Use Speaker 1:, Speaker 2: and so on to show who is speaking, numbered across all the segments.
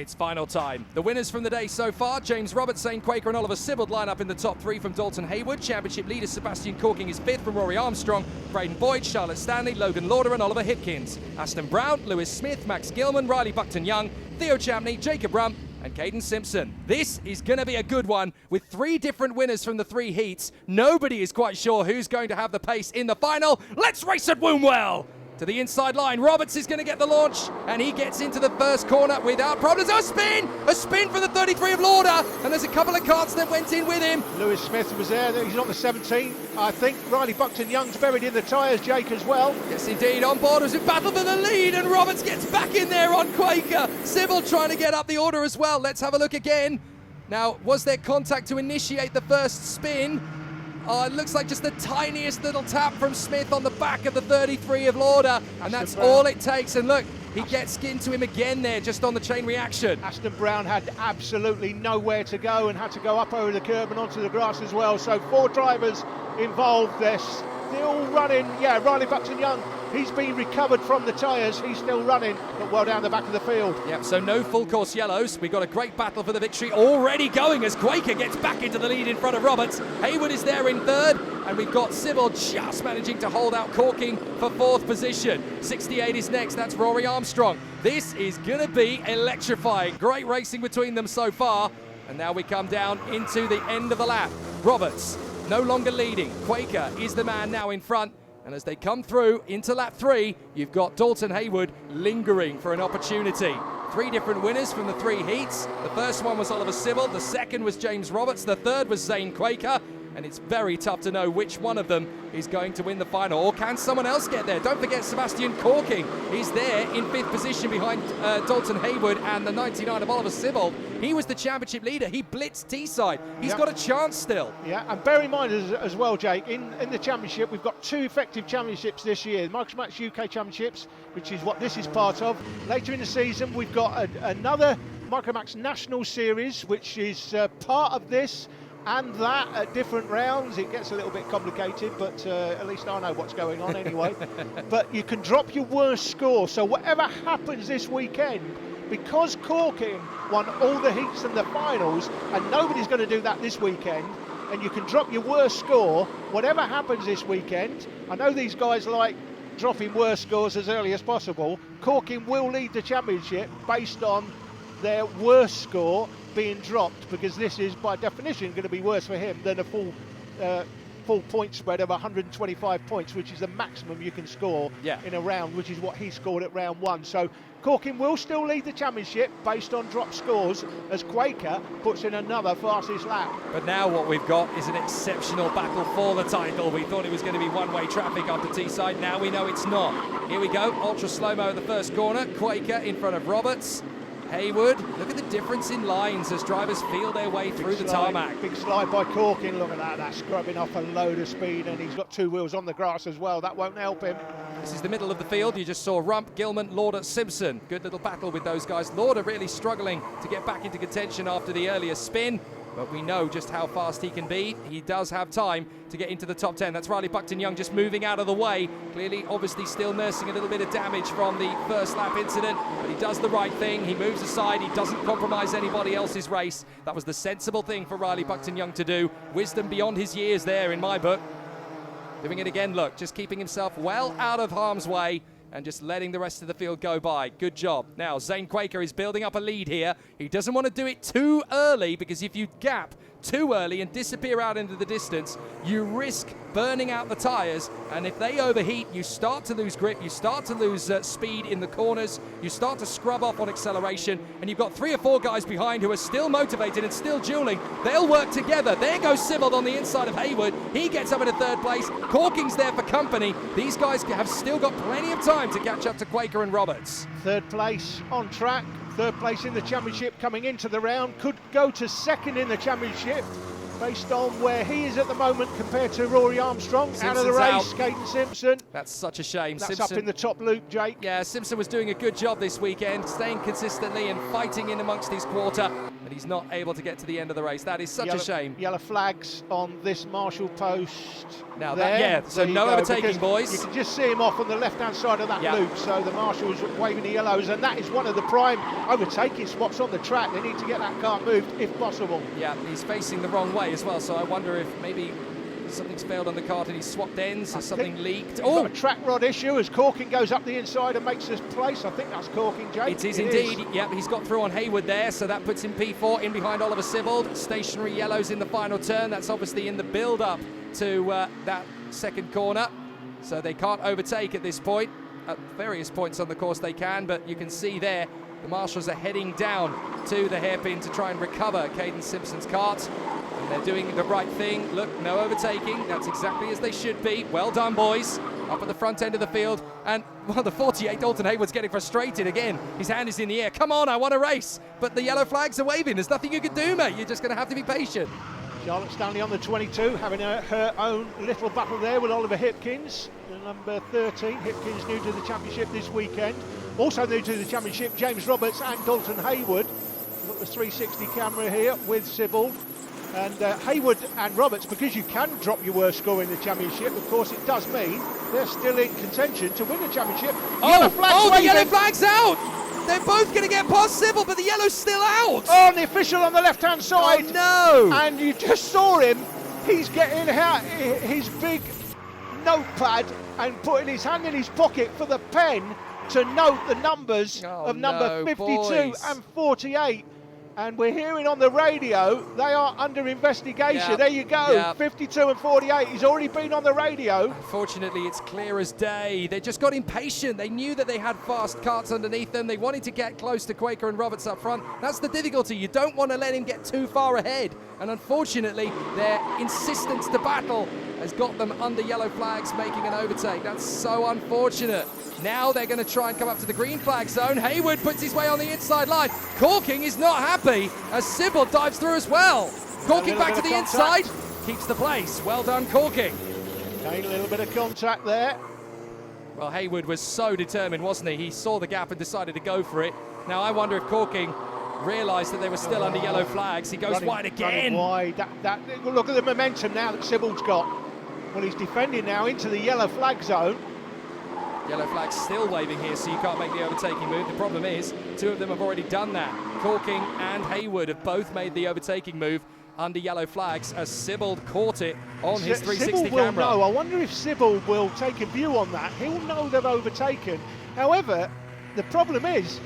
Speaker 1: It's final time. The winners from the day so far, James Roberts, Zane Quaker and Oliver SIBBALD line up in the top three from Dalton Haywood. Championship leader Sebastian Corking is fifth from Rory Armstrong. Braden Boyd, Charlotte Stanley, Logan Lauder and Oliver Hipkins. Aston Brown, Lewis Smith, Max Gilman, Riley Buckton-Young, Theo Champney, Jacob Rump and Caden Simpson. This is going to be a good one with three different winners from the three heats. Nobody is quite sure who's going to have the pace in the final. Let's race at Wombwell! To the inside line, Roberts is going to get the launch, and he gets into the first corner without problems. A spin for the 33 of Lauder, and there's a couple of carts that went in with him.
Speaker 2: Lewis Smith was there, he's on the 17. I think Riley Buckton-Young's buried in the tyres, Jake, as well.
Speaker 1: Yes, indeed, on board was a battle for the lead, and Roberts gets back in there on Quaker. SIBBALD trying to get up the order as well. Let's have a look again. Now, was there contact to initiate the first spin? Oh, it looks like just the tiniest little tap from Smith on the back of the 33 of Lauder, and that's all it takes. And look, he gets into him again there, just on the chain reaction.
Speaker 2: Aston Brown had absolutely nowhere to go and had to go up over the curb and onto the grass as well. So four drivers involved. They're still running. Yeah, Riley Buckton-Young, he's been recovered from the tyres. He's still running, but well down the back of the field.
Speaker 1: Yep, so no full course yellows. We've got a great battle for the victory already going as Quaker gets back into the lead in front of Roberts. Haywood is there in third, and we've got SIBBALD just managing to hold out Corking for fourth position. 68 is next, that's Rory Armstrong. This is going to be electrifying. Great racing between them so far, and now we come down into the end of the lap. Roberts no longer leading. Quaker is the man now in front. And as they come through into lap 3, you've got Dalton Haywood lingering for an opportunity. Three different winners from the three heats. The first one was Oliver SIBBALD, the second was James Roberts, the third was Zane Quaker. And it's very tough to know which one of them is going to win the final. Or can someone else get there? Don't forget Sebastian Corking. He's there in fifth position behind Dalton Haywood and the 99 of Oliver SIBBALD. He was the championship leader. He blitzed Teesside. He's got a chance still.
Speaker 2: Yeah, and bear in mind as well, Jake, in the championship, we've got two effective championships this year. The Micromax UK Championships, which is what this is part of. Later in the season, we've got another Micromax National Series, which is part of this. And that at different rounds. It gets a little bit complicated, but at least I know what's going on anyway. But you can drop your worst score, so whatever happens this weekend, because Corking won all the heats and the finals, and nobody's going to do that this weekend, and you can drop your worst score, whatever happens this weekend. I know these guys like dropping worst scores as early as possible. Corking will lead the championship based on their worst score being dropped, because this is by definition going to be worse for him than a full point spread of 125 points, which is the maximum you can score in a round, which is what he scored at round one. So Corking will still lead the championship based on drop scores as Quaker puts in another fastest lap.
Speaker 1: But now what we've got is an exceptional battle for the title. We thought it was going to be one-way traffic after Teesside. Now we know it's not. Here we go, ultra slow-mo at the first corner. Quaker in front of Roberts. Haywood, look at the difference in lines as drivers feel their way through the tarmac.
Speaker 2: Big slide by Corking, look at that, that's scrubbing off a load of speed, and he's got two wheels on the grass as well, that won't help him.
Speaker 1: This is the middle of the field, you just saw Rump, Gilman, Lauder, Simpson. Good little battle with those guys. Lauder really struggling to get back into contention after the earlier spin, but we know just how fast he can be. He does have time to get into the top 10. That's Riley Buckton-Young just moving out of the way. Clearly, obviously still nursing a little bit of damage from the first lap incident, but he does the right thing. He moves aside. He doesn't compromise anybody else's race. That was the sensible thing for Riley Buckton-Young to do. Wisdom beyond his years there in my book. Doing it again, look, just keeping himself well out of harm's way and just letting the rest of the field go by. Good job. Now, Zane Quaker is building up a lead here. He doesn't want to do it too early, because if you gap too early and disappear out into the distance, you risk burning out the tyres, and if they overheat, you start to lose grip, you start to lose speed in the corners, you start to scrub off on acceleration, and you've got 3 or 4 guys behind who are still motivated and still dueling. They'll work together. There goes SIBBALD on the inside of Haywood. He gets up into third place. Corking's there for company. These guys have still got plenty of time to catch up to Quaker and Roberts.
Speaker 2: Third place on track. Third place in the championship coming into the round, could go to second in the championship based on where he is at the moment compared to Rory Armstrong. Simpson's out of the race, Caden Simpson.
Speaker 1: That's such a shame.
Speaker 2: That's
Speaker 1: Simpson,
Speaker 2: up in the top loop, Jake.
Speaker 1: Yeah, Simpson was doing a good job this weekend, staying consistently and fighting in amongst his quarter. and he's not able to get to the end of the race. That is such a shame.
Speaker 2: Yellow flags on this marshal post.
Speaker 1: Now,
Speaker 2: there
Speaker 1: no
Speaker 2: you
Speaker 1: overtaking, boys.
Speaker 2: You can just see him off on the left-hand side of that loop, so the marshal's waving the yellows, and that is one of the prime overtaking spots on the track. They need to get that car moved if possible.
Speaker 1: Yeah, he's facing the wrong way as well, so I wonder if maybe something's failed on the kart and he's swapped ends, or something leaked.
Speaker 2: Oh, got a track rod issue as Corking goes up the inside and makes this place. I think that's Corking, Jake.
Speaker 1: It is indeed. Yep, he's got through on Haywood there, so that puts him P4 in behind Oliver SIBBALD. Stationary yellows in the final turn. That's obviously in the build-up to that second corner, so they can't overtake at this point. At various points on the course they can, but you can see there the marshals are heading down to the hairpin to try and recover Caden Simpson's kart, and they're doing the right thing. Look, no overtaking. That's exactly as they should be. Well done, boys. Up at the front end of the field, and well, the 48 Dalton Hayward's getting frustrated again. His hand is in the air. Come on, I want to race, but the yellow flags are waving. There's nothing you can do, mate. You're just going to have to be patient.
Speaker 2: Charlotte Stanley on the 22, having her own little battle there with Oliver Hipkins, the number 13. Hipkins new to the championship this weekend. Also new to the championship, James Roberts and Dalton Hayward. We've got the 360 camera here with SIBBALD. And Hayward and Roberts, because you can drop your worst score in the championship, of course it does mean they're still in contention to win the championship.
Speaker 1: The yellow flag's out! They're both going to get past SIBBALD, but the yellow's still out!
Speaker 2: Oh, and the official on the left-hand side.
Speaker 1: Oh, no!
Speaker 2: And you just saw him. He's getting out his big notepad and putting his hand in his pocket for the pen to note the numbers of number 52 and 48. And we're hearing on the radio they are under investigation. There you go, 52 and 48. He's already been on the radio.
Speaker 1: Unfortunately, it's clear as day. They just got impatient. They knew that they had fast karts underneath them. They wanted to get close to Quaker and Roberts up front. That's the difficulty. You don't want to let him get too far ahead. And unfortunately, their insistence to battle has got them under yellow flags, making an overtake. That's so unfortunate. Now they're going to try and come up to the green flag zone. Hayward puts his way on the inside line. Corking is not happy as SIBBALD dives through as well. Corking back to the inside, keeps the place. Well done, Corking.
Speaker 2: A little bit of contact there.
Speaker 1: Well, Hayward was so determined, wasn't he? He saw the gap and decided to go for it. Now I wonder if Corking realised that they were still under yellow flags. He goes wide again.
Speaker 2: Wide. Look at the momentum now that SIBBALD's got. Well, he's defending now into the yellow flag zone.
Speaker 1: Yellow flag's still waving here, so you can't make the overtaking move. The problem is, two of them have already done that. Corking and Hayward have both made the overtaking move under yellow flags as SIBBALD caught it on his 360 camera.
Speaker 2: Will know. I wonder if SIBBALD will take a view on that. He'll know they've overtaken. However, the problem is,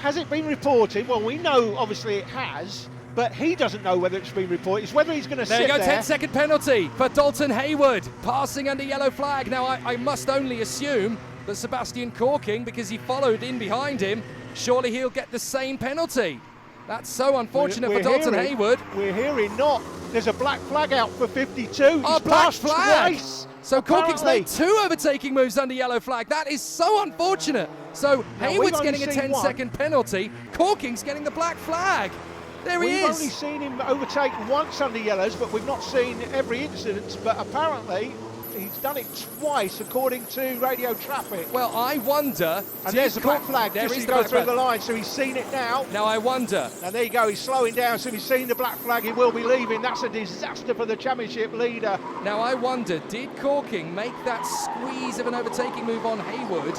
Speaker 2: has it been reported? Well, we know obviously it has, but he doesn't know whether it's been reported. It's whether he's going to sit there.
Speaker 1: There you go, 10-second penalty for Dalton Hayward, passing under yellow flag. Now, I must only assume that Sebastian Corking, because he followed in behind him, surely he'll get the same penalty. That's so unfortunate for Dalton Hayward.
Speaker 2: We're hearing not. There's a black flag out for 52.
Speaker 1: A black flag!
Speaker 2: Twice,
Speaker 1: so Corking's made two overtaking moves under yellow flag. That is so unfortunate. So Hayward's getting a 10-second penalty. Corking's getting the black flag. There he is.
Speaker 2: We've only seen him overtake once under yellows, but we've not seen every incident. But apparently, he's done it twice, according to radio traffic.
Speaker 1: Well, I wonder.
Speaker 2: And there's the black flag.
Speaker 1: There
Speaker 2: just
Speaker 1: is
Speaker 2: to go through the line, so he's seen it now.
Speaker 1: Now I wonder.
Speaker 2: And there you go. He's slowing down, so he's seen the black flag. He will be leaving. That's a disaster for the championship leader.
Speaker 1: Now I wonder, did Corking make that squeeze of an overtaking move on Hayward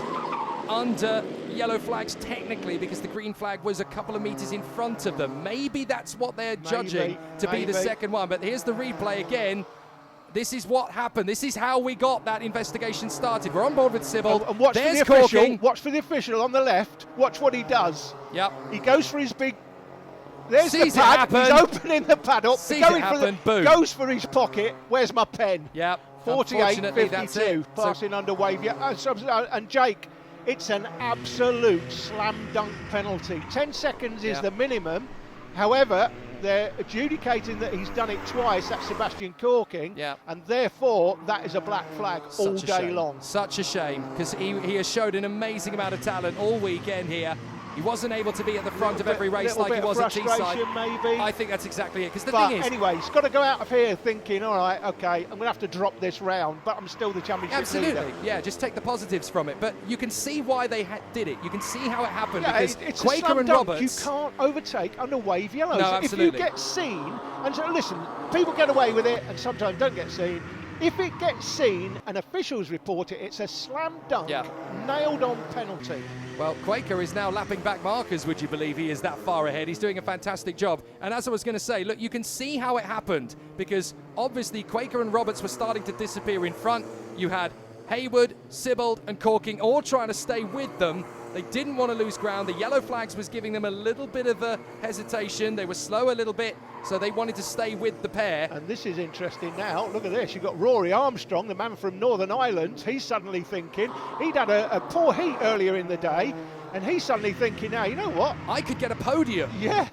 Speaker 1: under yellow flags technically, because the green flag was a couple of meters in front of them? Maybe that's what they're judging to be the second one. But here's the replay again. This is what happened. This is how we got that investigation started. We're on board with SIBBALD.
Speaker 2: And watch
Speaker 1: There's
Speaker 2: for the official.
Speaker 1: Corking.
Speaker 2: Watch for the official on the left. Watch what he does.
Speaker 1: Yep.
Speaker 2: He goes for his big. There's
Speaker 1: Sees
Speaker 2: the pad.
Speaker 1: it happen.
Speaker 2: He's opening the paddock.
Speaker 1: Sees it happen. Boom.
Speaker 2: Goes for his pocket. Where's my pen?
Speaker 1: Yep.
Speaker 2: 48-52. Passing under wave. And Jake, it's an absolute slam dunk penalty. 10 seconds is the minimum. However, they're adjudicating that he's done it twice. That's Sebastian Corking. And therefore, that is a black flag all day long.
Speaker 1: Such a shame, because he has showed an amazing amount of talent all weekend here. He wasn't able to be at the front of every race like he was at Teesside.
Speaker 2: Maybe.
Speaker 1: I think that's exactly it. Because the thing is,
Speaker 2: anyway, he's got to go out of here thinking, all right, okay, I'm going to have to drop this round, but I'm still the championship leader.
Speaker 1: Yeah, just take the positives from it. But you can see why they did it. You can see how it happened, because
Speaker 2: it's
Speaker 1: Quaker and Roberts.
Speaker 2: You can't overtake under wave yellows.
Speaker 1: No, absolutely.
Speaker 2: If you get seen, and so listen, people get away with it, and sometimes don't get seen. If it gets seen and officials report it, it's a slam dunk, nailed-on penalty.
Speaker 1: Well, Quaker is now lapping back markers, would you believe he is that far ahead? He's doing a fantastic job. And as I was going to say, look, you can see how it happened, because obviously Quaker and Roberts were starting to disappear in front. You had Haywood, SIBBALD and Corking all trying to stay with them. They didn't want to lose ground. The yellow flags was giving them a little bit of a hesitation. They were slow a little bit, so they wanted to stay with the pair.
Speaker 2: And this is interesting now. Look at this. You've got Rory Armstrong, the man from Northern Ireland. He's suddenly thinking, he'd had a poor heat earlier in the day, and he's suddenly thinking now, you know what?
Speaker 1: I could get a podium.
Speaker 2: Yeah.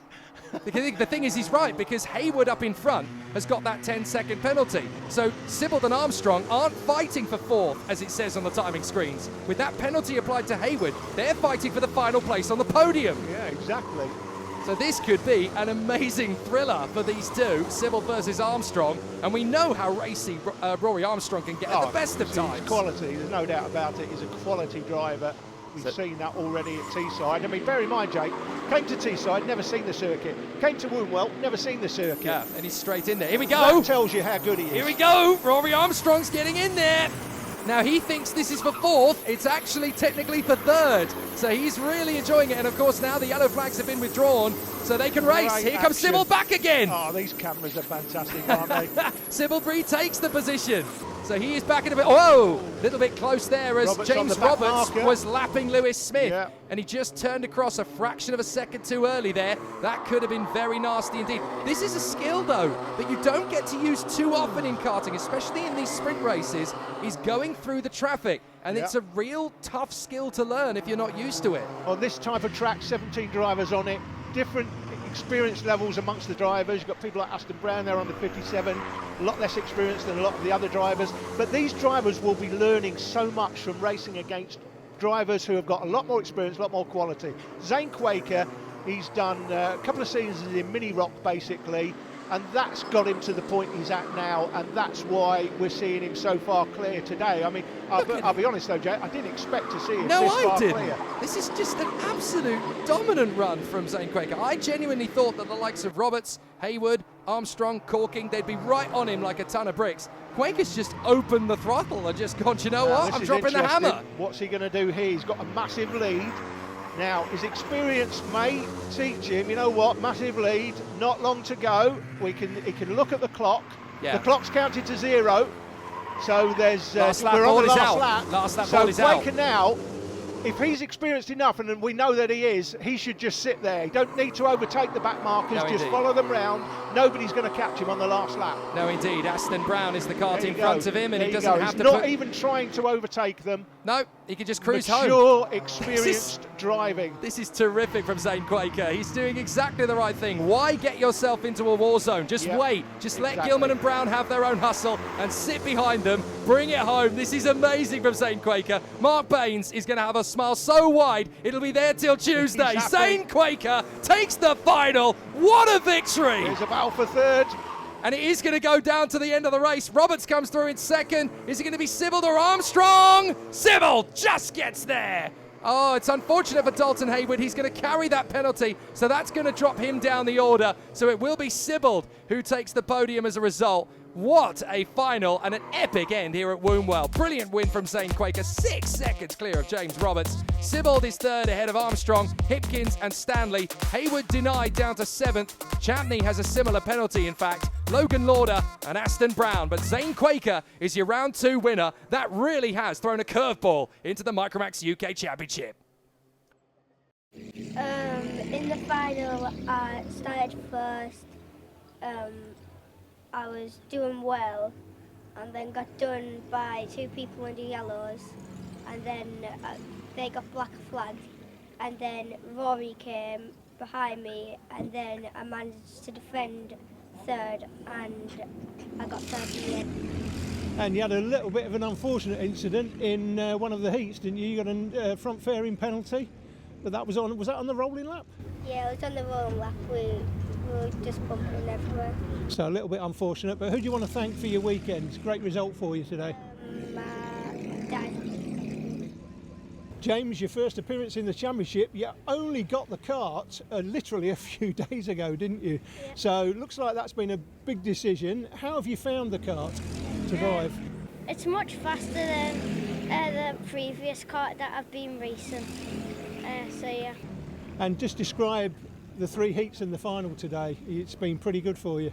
Speaker 1: The thing is, he's right, because Haywood up in front has got that 10-second penalty. So SIBBALD and Armstrong aren't fighting for fourth, as it says on the timing screens. With that penalty applied to Haywood, they're fighting for the final place on the podium.
Speaker 2: Yeah, exactly.
Speaker 1: So this could be an amazing thriller for these two, SIBBALD versus Armstrong. And we know how racy Rory Armstrong can get at the best of times.
Speaker 2: He's quality, there's no doubt about it. He's a quality driver. We've seen that already at Teesside. I mean, bear in mind, Jake, came to Teesside, never seen the circuit. Came to Wombwell, never seen the circuit.
Speaker 1: Yeah, and he's straight in there. Here we go.
Speaker 2: That tells you how good he is.
Speaker 1: Here we go. Rory Armstrong's getting in there. Now, he thinks this is for fourth. It's actually technically for third. So he's really enjoying it. And, of course, now the yellow flags have been withdrawn, so they can race. Here comes SIBBALD back again.
Speaker 2: Oh, these cameras are fantastic, aren't they?
Speaker 1: SIBBALD retakes the position. So he is back in a bit. Whoa! A little bit close there as James Roberts was lapping Lewis Smith. Yeah. And he just turned across a fraction of a second too early there. That could have been very nasty indeed. This is a skill, though, that you don't get to use too often in karting, especially in these sprint races, is going through the traffic. And it's a real tough skill to learn if you're not used to it.
Speaker 2: On this type of track, 17 drivers on it, different experience levels amongst the drivers. You've got people like Aston Brown there on the 57, a lot less experienced than a lot of the other drivers. But these drivers will be learning so much from racing against drivers who have got a lot more experience, a lot more quality. Zane Quaker, he's done a couple of seasons in Mini Rock basically, and that's got him to the point he's at now, and that's why we're seeing him so far clear today. I mean, I'll be honest though, Jay, I didn't expect to see him this far clear.
Speaker 1: This is just an absolute dominant run from Zane Quaker. I genuinely thought that the likes of Roberts, Haywood, Armstrong, Corking, they'd be right on him like a ton of bricks. Quaker's just opened the throttle and just gone, you know what, I'm dropping the hammer.
Speaker 2: What's he going to do here? He's got a massive lead. Now, his experience may teach him, you know what, massive lead, not long to go. He can look at the clock. Yeah. The clock's counted to 0. So there's we're on the last lap.
Speaker 1: Last lap ball is out.
Speaker 2: So Quaker now, if he's experienced enough, and we know that he is, he should just sit there. He don't need to overtake the back markers, just follow them round. Nobody's going to catch him on the last lap.
Speaker 1: No, indeed. Aston Brown is the kart in front of him, and he doesn't have to
Speaker 2: not even trying to overtake them.
Speaker 1: No, he can just cruise home.
Speaker 2: Mature, experienced driving.
Speaker 1: This is terrific from Zane Quaker. He's doing exactly the right thing. Why get yourself into a war zone? Just wait. Just let Gilman and Brown have their own hustle and sit behind them. Bring it home. This is amazing from Zane Quaker. Mark Baines is going to have a smile so wide, it'll be there till Tuesday. Zane Quaker takes the final. What a victory!
Speaker 2: Here's a battle for third.
Speaker 1: And it is going to go down to the end of the race. Roberts comes through in second. Is it going to be SIBBALD or Armstrong? SIBBALD just gets there. Oh, it's unfortunate for Dalton Haywood. He's going to carry that penalty, so that's going to drop him down the order. So it will be SIBBALD who takes the podium as a result. What a final and an epic end here at Wombwell. Brilliant win from Zane Quaker, 6 seconds clear of James Roberts. SIBBALD is third ahead of Armstrong, Hipkins and Stanley. Haywood denied down to 7th. Champney has a similar penalty, in fact. Logan Lauder and Aston Brown. But Zane Quaker is your round 2 winner. That really has thrown a curveball into the Micromax UK Championship.
Speaker 3: In the final, I started first. I was doing well, and then got done by 2 people in the yellows, and then they got black flagged, and then Rory came behind me, and then I managed to defend third, and I got third in the end.
Speaker 2: And you had a little bit of an unfortunate incident in one of the heats, didn't you? You got a front fairing penalty. But was that on the rolling lap?
Speaker 3: Yeah, it was on the rolling lap. We were just bumping everywhere.
Speaker 2: So a little bit unfortunate, but who do you want to thank for your weekend? Great result for you today.
Speaker 3: My dad.
Speaker 2: James, your first appearance in the championship, you only got the kart literally a few days ago, didn't you?
Speaker 3: Yeah.
Speaker 2: So looks like that's been a big decision. How have you found the kart to drive?
Speaker 3: It's much faster than the previous kart that I've been racing. So yeah.
Speaker 2: And just describe the 3 heats in the final today. It's been pretty good for you.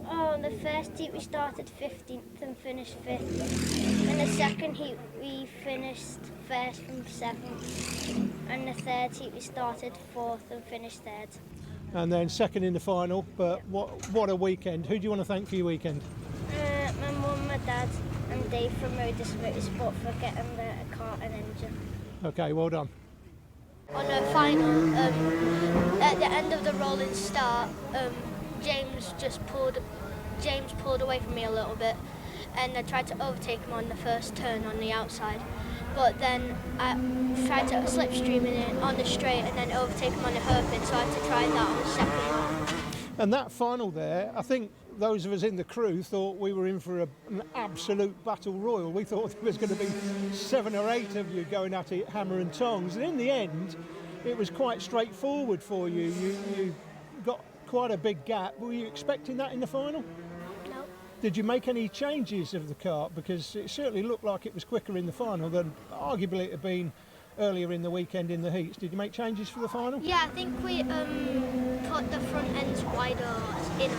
Speaker 3: Oh, in the first heat we started 15th and finished 5th. In the second heat we finished 1st from 7th. And the third heat we started 4th and finished 3rd.
Speaker 2: And then second in the final, but what a weekend. Who do you want to thank for your weekend?
Speaker 3: My mum, my dad and Dave from Modus Motorsport for getting the kart and engine.
Speaker 2: Okay, well done.
Speaker 3: On the final, at the end of the rolling start, James pulled away from me a little bit, and I tried to overtake him on the first turn on the outside. But then I tried to slipstream in on the straight and then overtake him on the hairpin, so I had to try that on the second one.
Speaker 2: And that final there, I think those of us in the crew thought we were in for an absolute battle royal. We thought there was going to be 7 or 8 of you going at it hammer and tongs. And in the end, it was quite straightforward for you. You got quite a big gap. Were you expecting that in the final?
Speaker 3: No.
Speaker 2: Did you make any changes of the kart? Because it certainly looked like it was quicker in the final than arguably it had been earlier in the weekend in the heats. Did you make changes for the final?
Speaker 3: Yeah, I think we put the front ends wider in.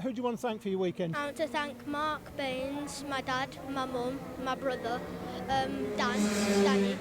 Speaker 2: Who do you want to thank for your weekend?
Speaker 3: I want to thank Mark Baines, my dad, my mum, my brother, Danny.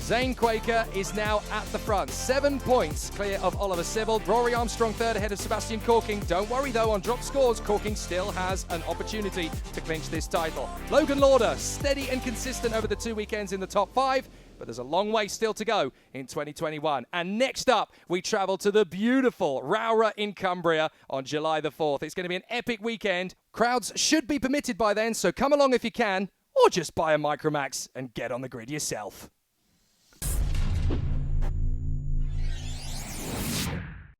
Speaker 1: Zane Quaker is now at the front, 7 points clear of Oliver SIBBALD. Rory Armstrong third ahead of Sebastian Corking. Don't worry though, on drop scores, Corking still has an opportunity to clinch this title. Logan Lauder, steady and consistent over the 2 weekends in the top 5, but there's a long way still to go in 2021. And next up, we travel to the beautiful Rowra in Cumbria on July the 4th. It's going to be an epic weekend. Crowds should be permitted by then, so come along if you can, or just buy a Micromax and get on the grid yourself.